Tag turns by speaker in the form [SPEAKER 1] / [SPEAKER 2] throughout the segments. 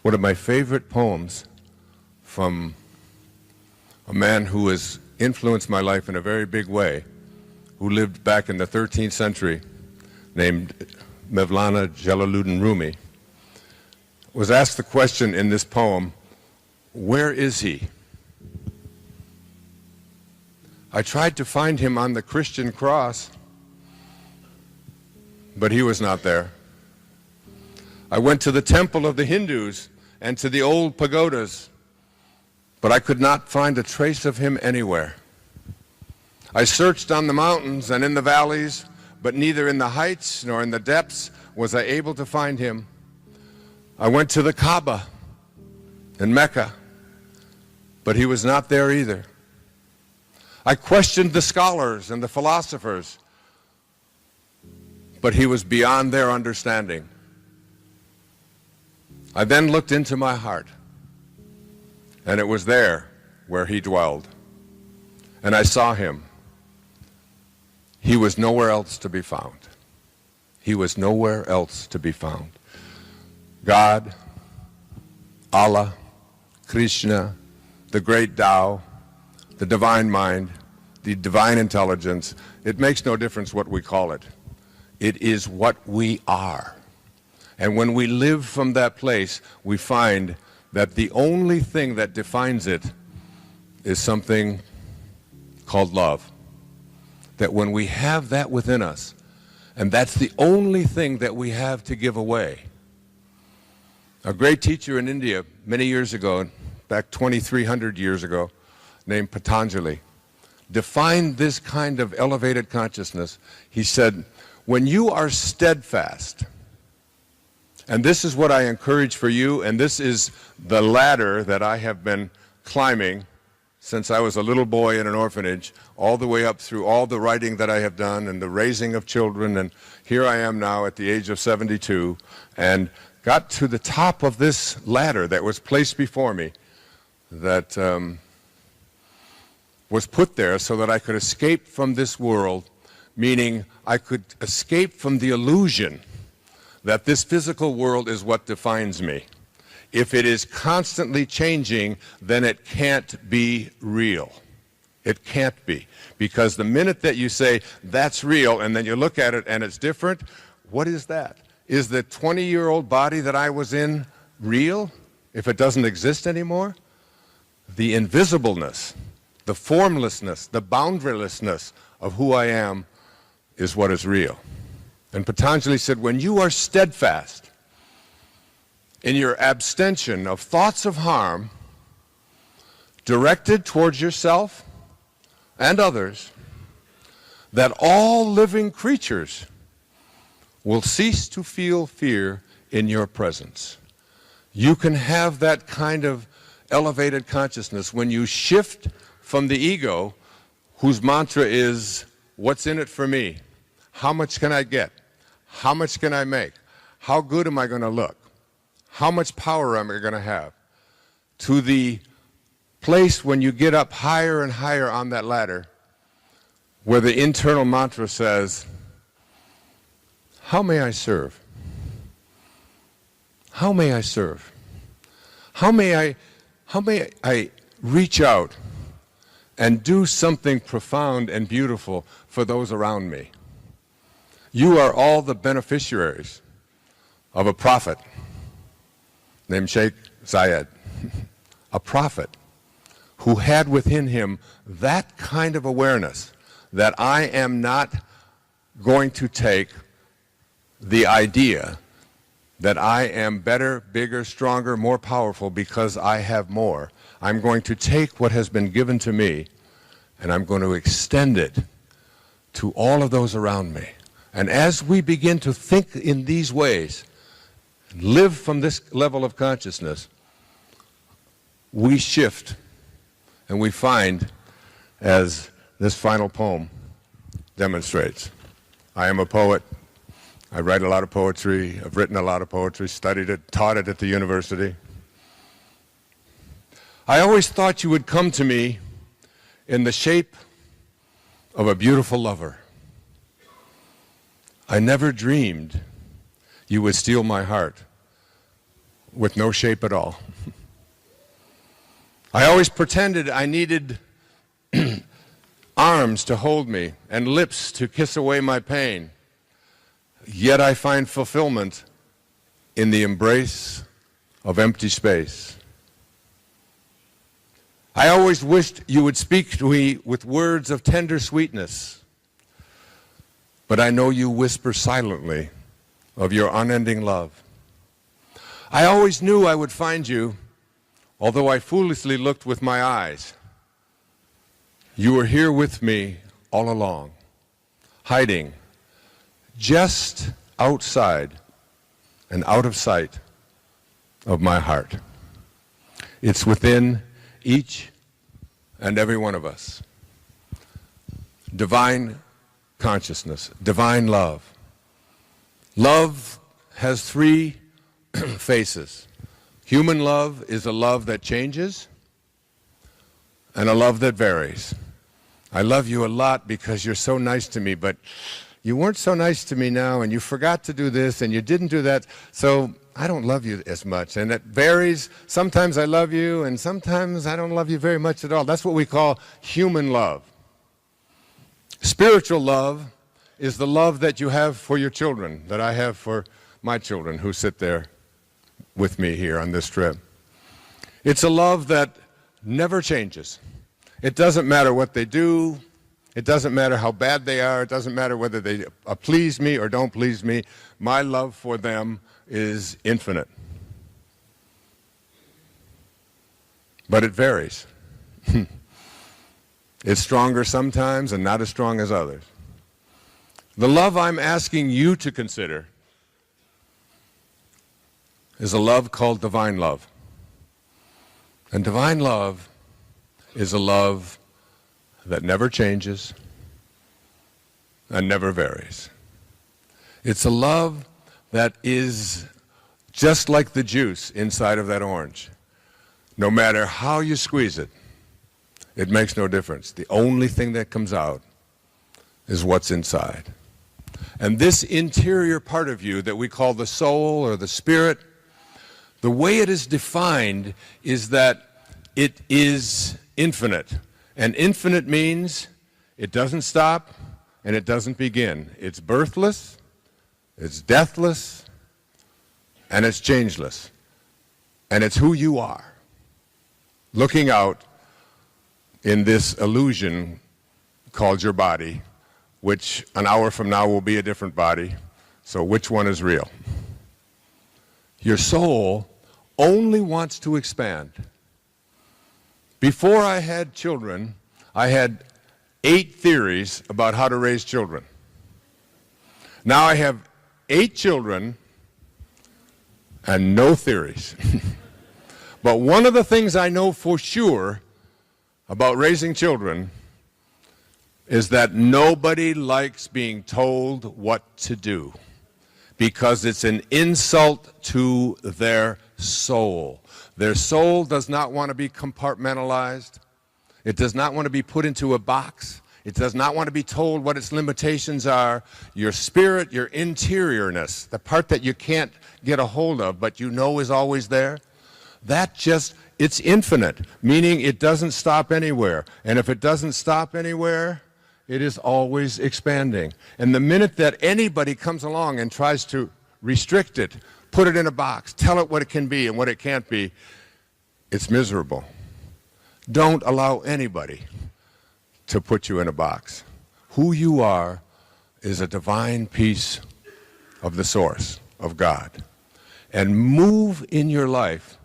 [SPEAKER 1] one of my favorite poems from a man who has influenced my life in a very big way, who lived back in the 13th century, named Mevlana Jalaluddin Rumi, was asked the question in this poem, where is he? I tried to find him on the Christian cross, but he was not there. I went to the temple of the Hindus and to the old pagodas, but I could not find a trace of him anywhere. I searched on the mountains and in the valleys, but neither in the heights nor in the depths was I able to find him. I went to the Kaaba in Mecca, but he was not there either. I questioned the scholars and the philosophers, but he was beyond their understanding. I then looked into my heart, and it was there where he dwelled. And I saw him. He was nowhere else to be found. He was nowhere else to be found. God, Allah, Krishna, the great Tao, the divine mind, the divine intelligence, it makes no difference what we call it. It is what we are. And when we live from that place, we find that the only thing that defines it is something called love. That when we have that within us, and that's the only thing that we have to give away. A great teacher in India many years ago, back 2,300 years ago, named Patanjali, defined this kind of elevated consciousness. He said, when you are steadfast, and this is what I encourage for you, and this is the ladder that I have been climbing since I was a little boy in an orphanage, all the way up through all the writing that I have done and the raising of children, and here I am now at the age of 72, and got to the top of this ladder that was placed before me, that was put there so that I could escape from this world, meaning I could escape from the illusion that this physical world is what defines me. If it is constantly changing, then it can't be real. It can't be. Because the minute that you say, that's real, and then you look at it and it's different, what is that? Is the 20-year-old body that I was in real, if it doesn't exist anymore? The invisibleness, the formlessness, the boundarylessness of who I am is what is real. And Patanjali said, when you are steadfast in your abstention of thoughts of harm directed towards yourself and others, that all living creatures will cease to feel fear in your presence. You can have that kind of elevated consciousness when you shift from the ego, whose mantra is, what's in it for me? How much can I get? How much can I make? How good am I going to look? How much power am I going to have? To the place when you get up higher and higher on that ladder, where the internal mantra says, how may I serve? How may I serve? How may I reach out and do something profound and beautiful for those around me? You are all the beneficiaries of a prophet named Sheikh Zayed, a prophet who had within him that kind of awareness that I am not going to take the idea that I am better, bigger, stronger, more powerful because I have more. I'm going to take what has been given to me and I'm going to extend it to all of those around me. And as we begin to think in these ways, live from this level of consciousness, we shift and we find, as this final poem demonstrates. I am a poet. I write a lot of poetry. I've written a lot of poetry, studied it, taught it at the university. I always thought you would come to me in the shape of a beautiful lover. I never dreamed you would steal my heart with no shape at all. I always pretended I needed arms to hold me and lips to kiss away my pain. Yet I find fulfillment in the embrace of empty space. I always wished you would speak to me with words of tender sweetness, but I know you whisper silently of your unending love. I always knew I would find you, although I foolishly looked with my eyes. You were here with me all along, hiding just outside and out of sight of my heart. It's within each and every one of us. Divine consciousness, divine love. Love has three faces. Human love is a love that changes and a love that varies. I love you a lot because you're so nice to me, but you weren't so nice to me now, and you forgot to do this, and you didn't do that, so I don't love you as much. And it varies. Sometimes I love you, and sometimes I don't love you very much at all. That's what we call human love. Spiritual love is the love that you have for your children, that I have for my children who sit there with me here on this trip. It's a love that never changes. It doesn't matter what they do. It doesn't matter how bad they are. It doesn't matter whether they please me or don't please me. My love for them is infinite. But it varies. It's stronger sometimes and not as strong as others. The love I'm asking you to consider is a love called divine love. And divine love is a love that never changes and never varies. It's a love that is just like the juice inside of that orange. No matter how you squeeze it, it makes no difference. The only thing that comes out is what's inside. And this interior part of you that we call the soul or the spirit, the way it is defined is that it is infinite. And infinite means it doesn't stop and it doesn't begin. It's birthless, it's deathless, and it's changeless. And it's who you are. Looking out in this illusion called your body, which an hour from now will be a different body. So which one is real? Your soul only wants to expand. Before I had children, I had 8 theories about how to raise children. Now I have 8 children and no theories. But one of the things I know for sure about raising children is that nobody likes being told what to do because it's an insult to their soul. Their soul does not want to be compartmentalized. It does not want to be put into a box. It does not want to be told what its limitations are. Your spirit, your interiorness, the part that you can't get a hold of but you know is always there, it's infinite, meaning it doesn't stop anywhere. And if it doesn't stop anywhere, it is always expanding. And the minute that anybody comes along and tries to restrict it, put it in a box, tell it what it can be and what it can't be, it's miserable. Don't allow anybody to put you in a box. Who you are is a divine piece of the source, of God. And move in your life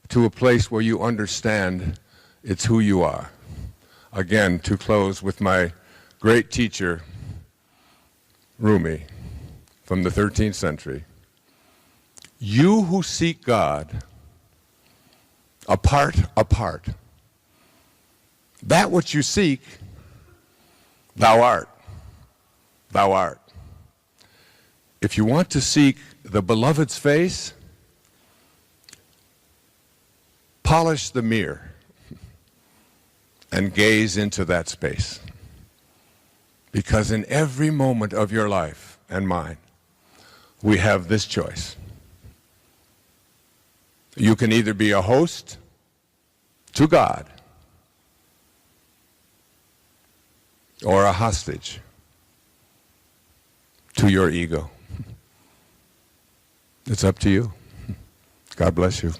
[SPEAKER 1] to a place where you understand it's who you are. Again, to close with my great teacher, Rumi, from the 13th century. You who seek God, apart, that which you seek, thou art. Thou art. If you want to seek the beloved's face, polish the mirror and gaze into that space. Because in every moment of your life and mine, we have this choice. You can either be a host to God or a hostage to your ego. It's up to you. God bless you.